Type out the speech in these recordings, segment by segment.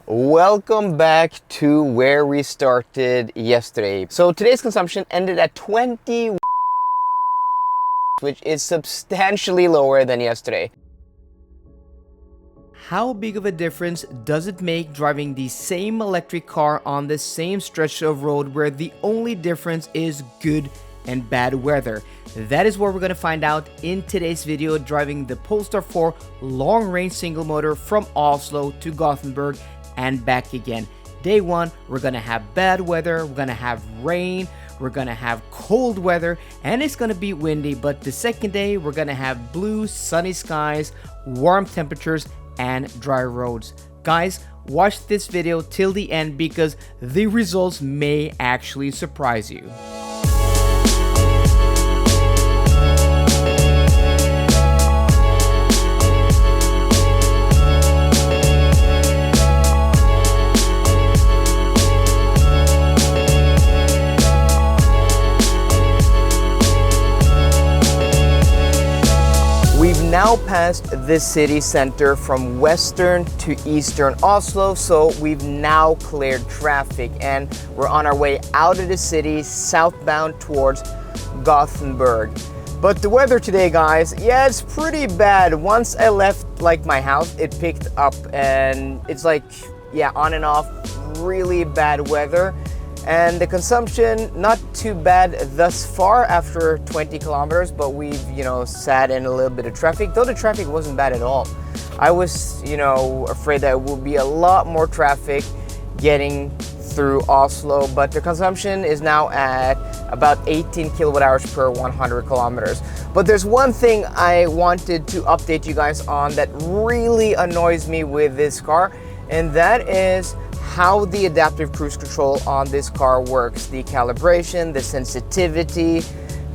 Welcome back to where we started yesterday. So today's consumption ended at 20, which is substantially lower than yesterday. How big of a difference does it make driving the same electric car on the same stretch of road where the only difference is good and bad weather? That is what we're going to find out in today's video, driving the Polestar 4 long-range single motor from Oslo to Gothenburg and back again. Day one, we're going to have bad weather, we're going to have rain, we're going to have cold weather, and it's going to be windy. But the second day, we're going to have blue, sunny skies, warm temperatures, and dry roads. Guys, watch this video till the end because the results may actually surprise you. We've now passed the city center from western to eastern Oslo, so we've now cleared traffic and we're on our way out of the city southbound towards Gothenburg. But the weather today, guys, yeah, it's pretty bad. Once I left my house, it picked up and it's on and off, really bad weather. And the consumption, not too bad thus far after 20 kilometers, but we've, sat in a little bit of traffic, though the traffic wasn't bad at all. I was, afraid that it would be a lot more traffic getting through Oslo, but the consumption is now at about 18 kilowatt hours per 100 kilometers. But there's one thing I wanted to update you guys on that really annoys me with this car, and that is how the adaptive cruise control on this car works. The calibration, the sensitivity,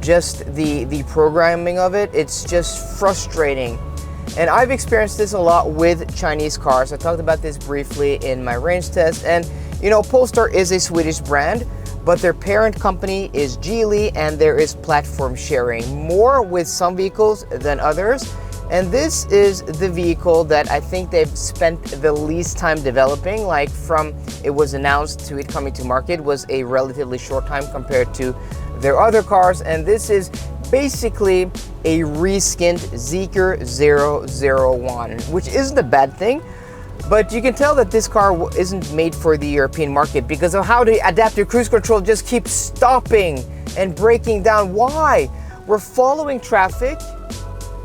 just the programming of it, it's just frustrating. And I've experienced this a lot with Chinese cars. I talked about this briefly in my range test. And Polestar is a Swedish brand, but their parent company is Geely, and there is platform sharing, more with some vehicles than others. And this is the vehicle that I think they've spent the least time developing. From it was announced to it coming to market was a relatively short time compared to their other cars. And this is basically a reskinned Zeekr 001, which isn't a bad thing. But you can tell that this car isn't made for the European market because of how the adaptive cruise control just keeps stopping and breaking down. Why? We're following traffic.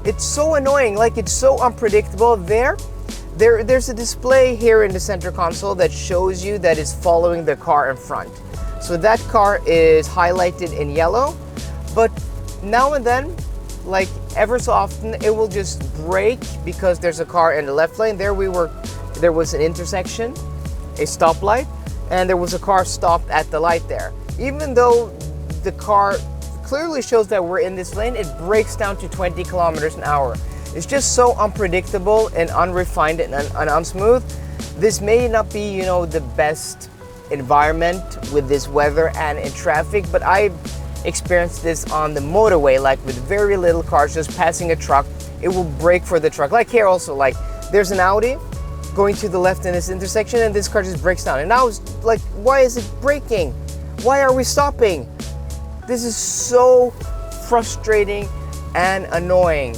It's so annoying, it's so unpredictable. There's a display here in the center console that shows you that it's following the car in front. So that car is highlighted in yellow, but now and then, ever so often, it will just brake because there's a car in the left lane. There was an intersection, a stoplight, and there was a car stopped at the light there. Even though the car clearly shows that we're in this lane, it breaks down to 20 kilometers an hour. It's just so unpredictable and unrefined and unsmooth. This may not be, the best environment with this weather and in traffic, but I've experienced this on the motorway, with very little cars just passing a truck. It will brake for the truck. Here also, there's an Audi going to the left in this intersection and this car just breaks down. And I was why is it braking? Why are we stopping? This is so frustrating and annoying.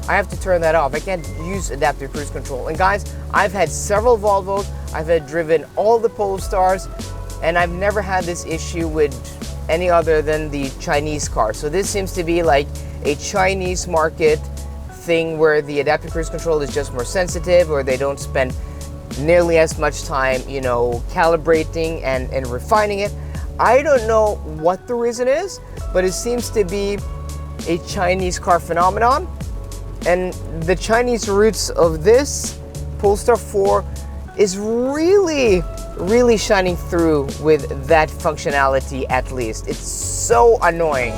I have to turn that off. I can't use adaptive cruise control. And guys, I've had several Volvos, I've driven all the Polestars, and I've never had this issue with any other than the Chinese car. So this seems to be a Chinese market thing where the adaptive cruise control is just more sensitive, or they don't spend nearly as much time, calibrating and refining it. I don't know what the reason is, but it seems to be a Chinese car phenomenon. And the Chinese roots of this Polestar 4 is really, really shining through with that functionality at least. It's so annoying.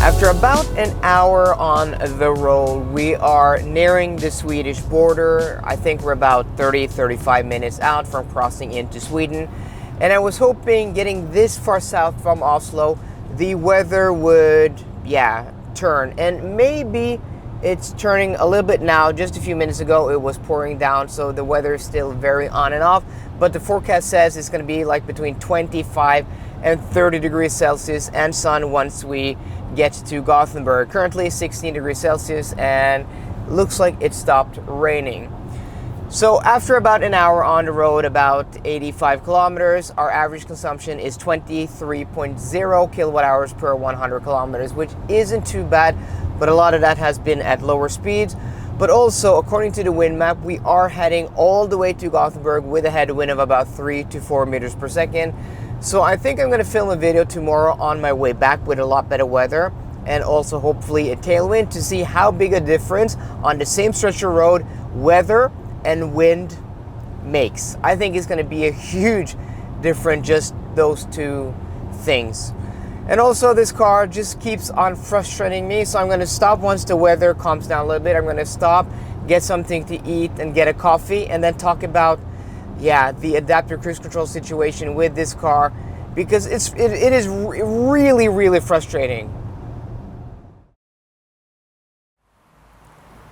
After about an hour on the road. We are nearing the Swedish border. I think we're about 35 minutes out from crossing into Sweden. And I was hoping getting this far south from Oslo, the weather would, turn. And maybe it's turning a little bit now. Just a few minutes ago, it was pouring down, so the weather is still very on and off. But the forecast says it's going to be like between 25 and 30 degrees Celsius and sun once we get to Gothenburg. Currently 16 degrees Celsius and looks like it stopped raining. So after about an hour on the road, about 85 kilometers, our average consumption is 23.0 kilowatt hours per 100 kilometers, which isn't too bad, but a lot of that has been at lower speeds. But also, according to the wind map, we are heading all the way to Gothenburg with a headwind of about 3 to 4 meters per second. So I think I'm going to film a video tomorrow on my way back with a lot better weather and also hopefully a tailwind to see how big a difference on the same stretch of road weather and wind makes. I think it's going to be a huge difference, just those two things. And also this car just keeps on frustrating me, so I'm going to stop once the weather calms down a little bit. I'm going to stop, get something to eat and get a coffee, and then talk about the adaptive cruise control situation with this car, because it is really frustrating.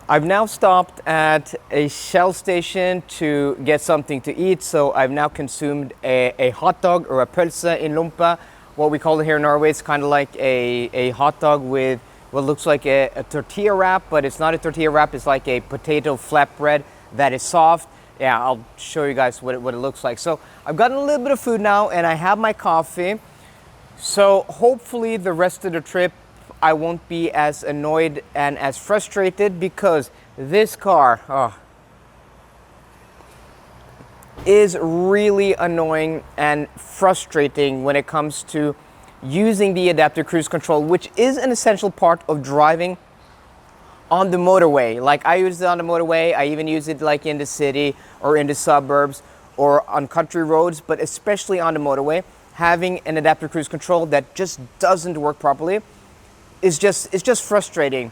I've now stopped at a Shell station to get something to eat, so I've now consumed a hot dog, or a pølse in lompe, what we call it here in Norway. It's kind of like a hot dog with what looks like a tortilla wrap, but it's not a tortilla wrap, it's like a potato flatbread that is soft. Yeah, I'll show you guys what it looks like. So I've gotten a little bit of food now and I have my coffee. So hopefully the rest of the trip I won't be as annoyed and as frustrated, because this car is really annoying and frustrating when it comes to using the adaptive cruise control, which is an essential part of driving on the motorway. Like, I use it on the motorway, I even use it like in the city or in the suburbs or on country roads, but especially on the motorway, having an adaptive cruise control that just doesn't work properly it's just frustrating.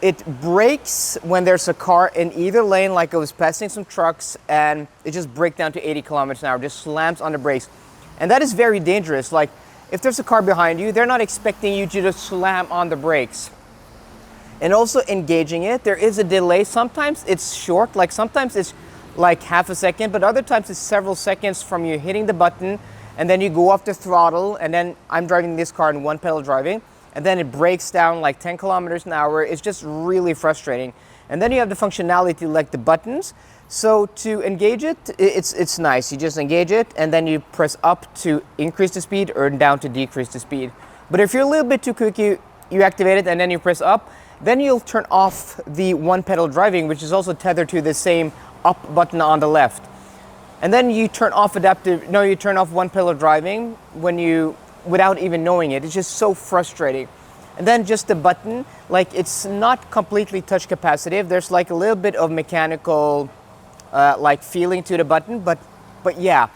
It brakes when there's a car in either lane, like I was passing some trucks, and it just brakes down to 80 kilometers an hour, just slams on the brakes. And that is very dangerous. Like, if there's a car behind you, they're not expecting you to just slam on the brakes. And also engaging it, there is a delay. Sometimes it's short, like sometimes it's like half a second, but other times it's several seconds from you hitting the button, and then you go off the throttle, and then I'm driving this car in one pedal driving, and then it breaks down like 10 kilometers an hour. It's just really frustrating. And then you have the functionality like the buttons. So to engage it, it's nice. You just engage it and then you press up to increase the speed or down to decrease the speed. But if you're a little bit too quick, you activate it and then you press up. Then you'll turn off the one pedal driving, which is also tethered to the same up button on the left. And then you turn off you turn off one pedal driving without even knowing it. It's just so frustrating. And then just the button, like, it's not completely touch capacitive. There's like a little bit of mechanical like feeling to the button, but yeah,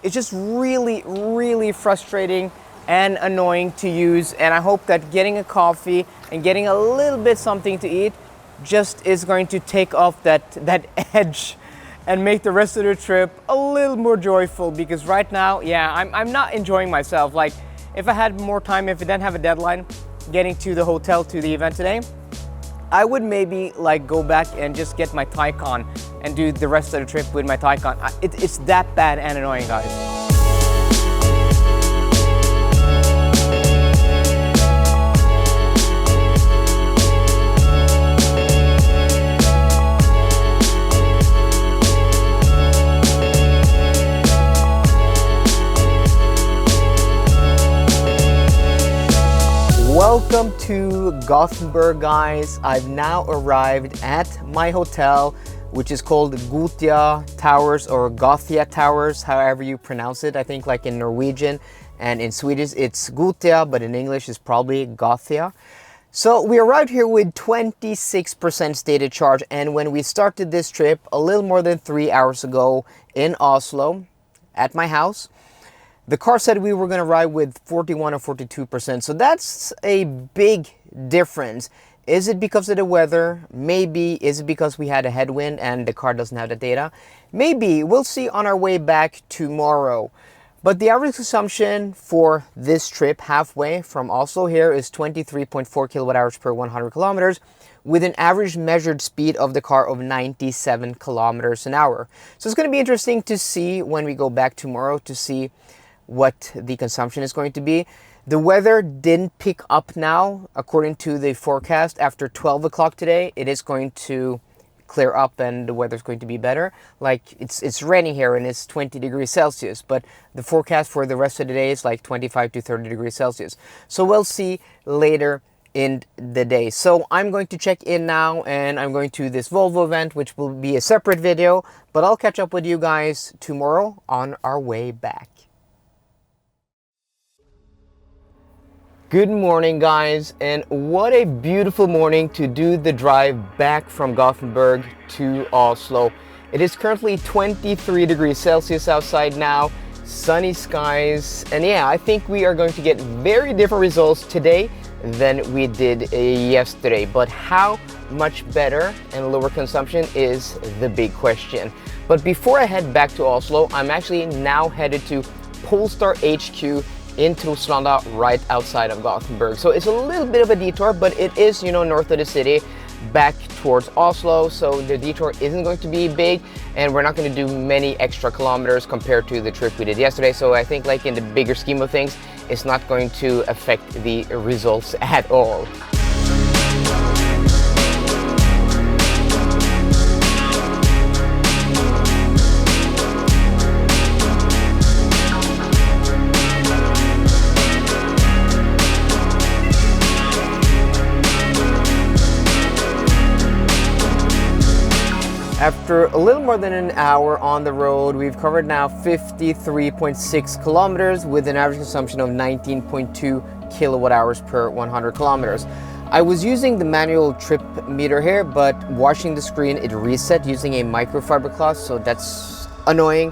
it's just really frustrating and annoying to use. And I hope that getting a coffee and getting a little bit something to eat just is going to take off that edge and make the rest of the trip a little more joyful, because right now, I'm not enjoying myself. Like, if I had more time, if I didn't have a deadline getting to the hotel to the event today, I would maybe like go back and just get my Taycan and do the rest of the trip with my Taycan. It's that bad and annoying, guys. Welcome to Gothenburg, guys. I've now arrived at my hotel, which is called Gothia Towers, or Gothia Towers, however you pronounce it. I think like in Norwegian and in Swedish it's Gothia, but in English it's probably Gothia. So we arrived here with 26% stated charge, and when we started this trip a little more than 3 hours ago in Oslo at my house, the car said we were going to ride with 41 or 42%. So that's a big difference. Is it because of the weather? Maybe. Is it because we had a headwind and the car doesn't have the data? Maybe. We'll see on our way back tomorrow. But the average consumption for this trip halfway from Oslo here is 23.4 kilowatt hours per 100 kilometers, with an average measured speed of the car of 97 kilometers an hour. So it's going to be interesting to see when we go back tomorrow to see what the consumption is going to be. The weather didn't pick up now, according to the forecast. After 12 o'clock today, it is going to clear up and the weather's going to be better. Like it's raining here and it's 20 degrees Celsius, but the forecast for the rest of the day is like 25 to 30 degrees Celsius. So we'll see later in the day. So I'm going to check in now and I'm going to this Volvo event, which will be a separate video, but I'll catch up with you guys tomorrow on our way back. Good morning, guys, and what a beautiful morning to do the drive back from Gothenburg to Oslo. It is currently 23 degrees Celsius outside now, sunny skies, and yeah, I think we are going to get very different results today than we did yesterday. But how much better and lower consumption is the big question. But before I head back to Oslo, I'm actually now headed to Polestar HQ in Troslanda, right outside of Gothenburg. So it's a little bit of a detour, but it is, north of the city, back towards Oslo. So the detour isn't going to be big, and we're not going to do many extra kilometers compared to the trip we did yesterday. So I think, like, in the bigger scheme of things, it's not going to affect the results at all. After a little more than an hour on the road, we've covered now 53.6 kilometers with an average consumption of 19.2 kilowatt hours per 100 kilometers. I was using the manual trip meter here, but watching the screen, it reset using a microfiber cloth, so that's annoying.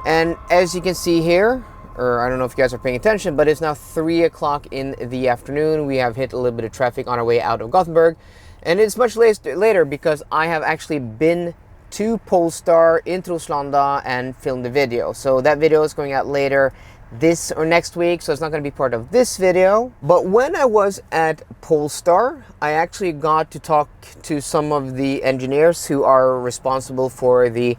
And as you can see here, or I don't know if you guys are paying attention, but it's now 3 o'clock in the afternoon. We have hit a little bit of traffic on our way out of Gothenburg, and it's much later because I have actually been to Polestar in Troslanda and filmed the video. So that video is going out later this or next week, so it's not going to be part of this video. But when I was at Polestar, I actually got to talk to some of the engineers who are responsible for the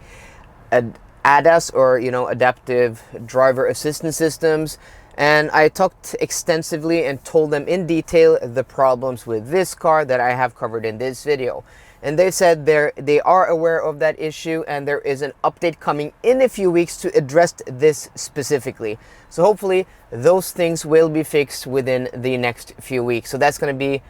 ADAS, or adaptive driver assistance systems. And I talked extensively and told them in detail the problems with this car that I have covered in this video. And they said they are aware of that issue, and there is an update coming in a few weeks to address this specifically. So hopefully those things will be fixed within the next few weeks. So that's going to be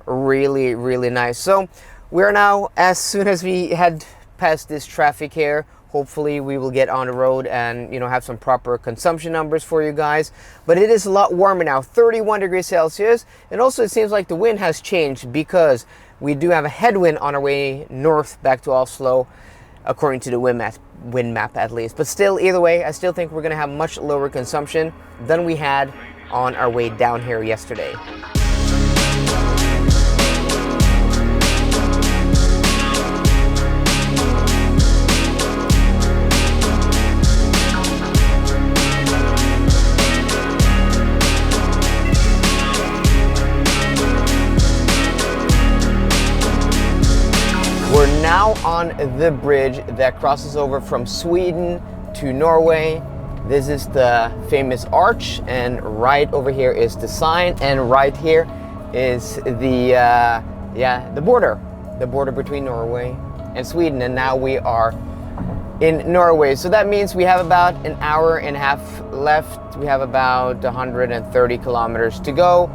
really, really nice. So we're now, as soon as we head past this traffic here, hopefully we will get on the road and have some proper consumption numbers for you guys. But it is a lot warmer now, 31 degrees Celsius. And also it seems like the wind has changed, because we do have a headwind on our way north back to Oslo, according to the wind map at least. But still, either way, I still think we're going to have much lower consumption than we had on our way down here yesterday. We're now on the bridge that crosses over from Sweden to Norway. This is the famous arch, and right over here is the sign, and right here is the border between Norway and Sweden. And now we are in Norway, so that means we have about an hour and a half left. We have about 130 kilometers to go.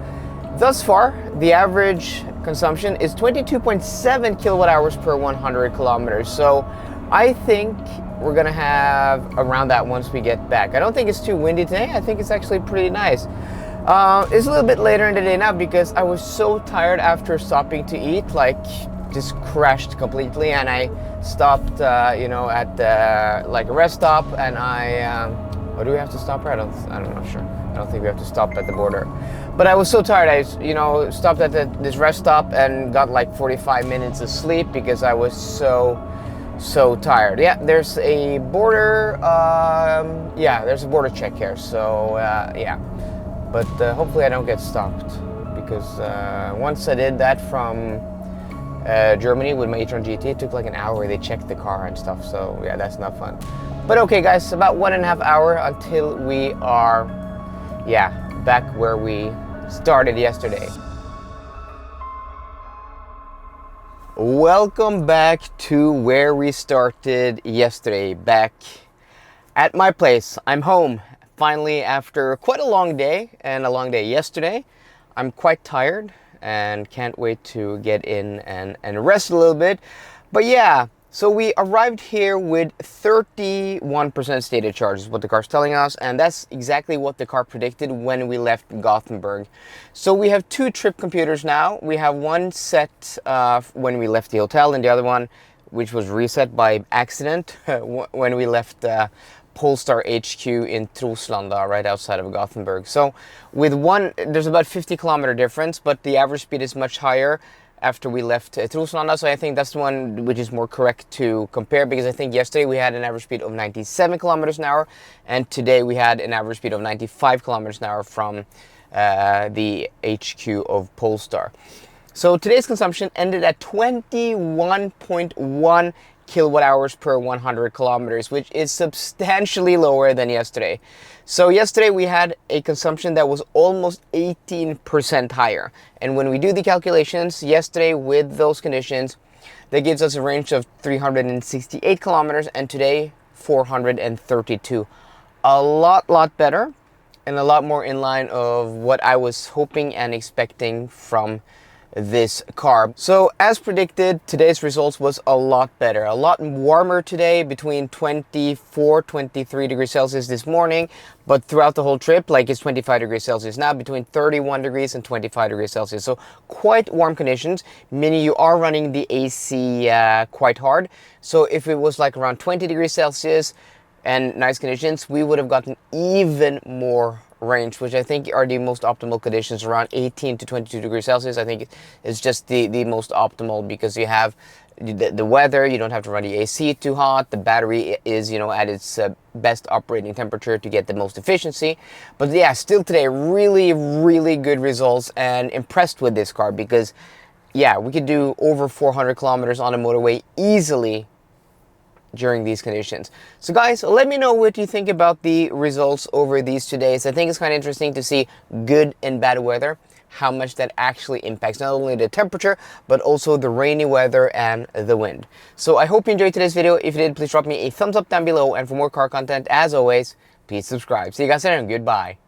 Thus far, the average consumption is 22.7 kilowatt hours per 100 kilometers. So I think we're gonna have around that once we get back. I don't think it's too windy today. I think it's actually pretty nice. It's a little bit later in the day now because I was so tired after stopping to eat, like just crashed completely, and I stopped, at a rest stop, and or do we have to stop here? I'm not sure. I don't think we have to stop at the border. But I was so tired. I stopped at this rest stop and got like 45 minutes of sleep because I was so tired. Yeah, there's a border. There's a border check here. So yeah, but hopefully I don't get stopped because once I did that from Germany with my e-tron GT, it took like an hour. They checked the car and stuff. So yeah, that's not fun. But okay, guys, about 1.5 hours until we are, back where we started yesterday. Welcome back to where we started yesterday, back at my place. I'm home finally after quite a long day and a long day yesterday. I'm quite tired and can't wait to get in and rest a little bit. But yeah, so we arrived here with 31% stated charge is what the car's telling us, and that's exactly what the car predicted when we left Gothenburg. So we have two trip computers now. We have one set when we left the hotel, and the other one which was reset by accident when we left Polestar HQ in Troslanda, right outside of Gothenburg. So with one, there's about 50 kilometer difference, but the average speed is much higher after we left Troslanda, so I think that's the one which is more correct to compare, because I think yesterday we had an average speed of 97 kilometers an hour, and today we had an average speed of 95 kilometers an hour from the HQ of Polestar. So today's consumption ended at 21.1 kilowatt hours per 100 kilometers, which is substantially lower than yesterday. So yesterday we had a consumption that was almost 18% higher. And when we do the calculations yesterday with those conditions, that gives us a range of 368 kilometers, and today 432. A lot better, and a lot more in line of what I was hoping and expecting from this car. So as predicted, today's results was a lot better, a lot warmer today, between 23 degrees Celsius this morning, but throughout the whole trip, like, it's 25 degrees Celsius now, between 31 degrees and 25 degrees Celsius. So quite warm conditions, meaning you are running the AC quite hard. So if it was like around 20 degrees Celsius and nice conditions, we would have gotten even more range, which I think are the most optimal conditions. Around 18 to 22 degrees Celsius, I think is just the most optimal, because you have the weather, you don't have to run the AC too hot, the battery is, at its best operating temperature to get the most efficiency. But yeah, still today, really good results, and impressed with this car, because yeah, we could do over 400 kilometers on a motorway easily during these conditions. So guys, let me know what you think about the results over these 2 days. I think it's kind of interesting to see good and bad weather, how much that actually impacts not only the temperature, but also the rainy weather and the wind. So I hope you enjoyed today's video. If you did, please drop me a thumbs up down below, and for more car content, as always, please subscribe. See you guys later, and goodbye.